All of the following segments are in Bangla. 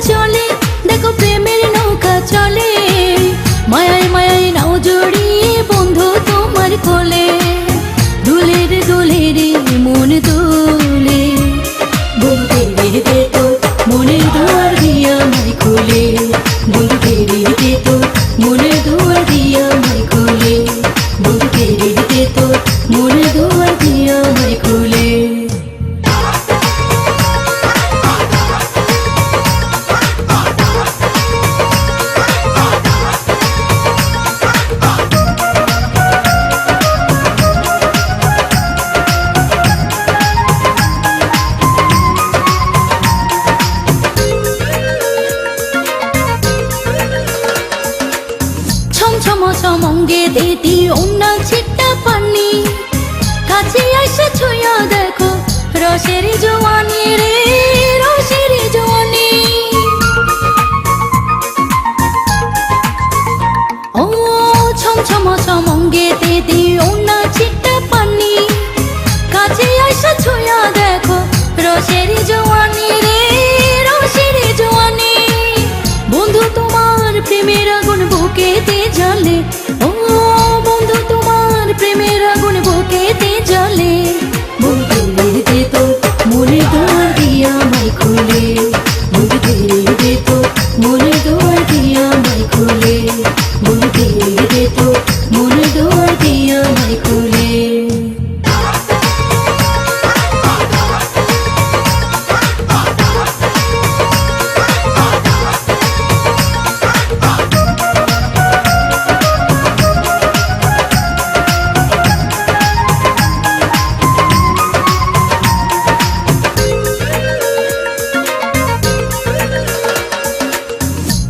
চলে, দেখো প্রেমের নৌকা চলে। মায়ায় মায়ায় নাও জড়িয়ে বন্ধু তোমার কোলে, দুলের দুলের মন দুলে। বন্ধু ফিরে দে তো মনের দুয়ার দিয়া আমায় খুলে, বন্ধু ফিরে দে তো মনের দুয়ার দিয়া আমায় খুলে, বন্ধু ফিরে দে তো মনের দুয়ার দিয়া আমায় খুলে। ছমছমঙ্গে দিদি ওনা ছিটা পানি, কাছে আইসা ছুঁয়া দেখো রসের জওয়ানি রে, রসের জওয়ানি। ও ছমছমঙ্গে দিদি ওনা ছিটা পানি, কাছে আইসা ছুঁয়া দেখো রসের জওয়ানি রে, রসের জওয়ানি। বন্ধু তোমার প্রেমের আগুন বুকেতে জ্বলে, ও বন্ধু তোমার প্রেমের আগুন বুকেতে জ্বলে। বন্ধু ফিরে দে তো মনের দুয়ার দিয়া আমায় খুলে, বন্ধু ফিরে দে তো মনের দুয়ার দিয়া আমায় খুলে, বন্ধু ফিরে দে তো মনের দুয়ার দিয়া আমায় খুলে।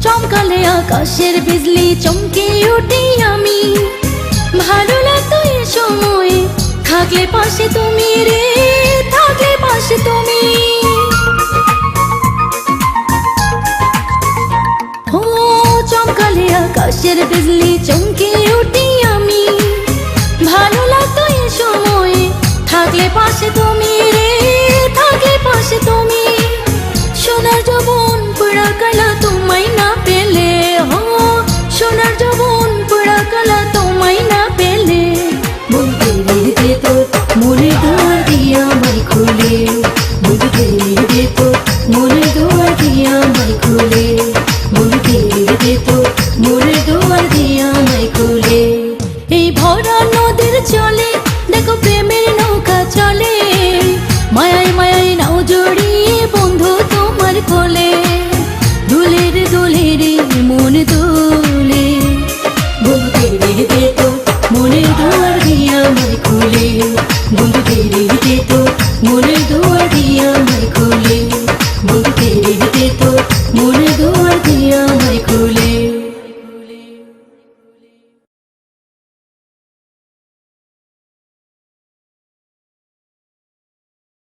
চমকালে আকাশের বিজলি চমকে উঠি আমি, ভালো লাগতো এ সময়ে থাকলে পাশে তুমি রে, থাকলে পাশে তুমি। ও চমকালে আকাশের বিজলি চমকে উঠি আমি, ভালো লাগতো এ সময়ে থাকলে পাশে তুমি রে, থাকলে পাশে তুমি। সোনার যৌবন পুরা কালা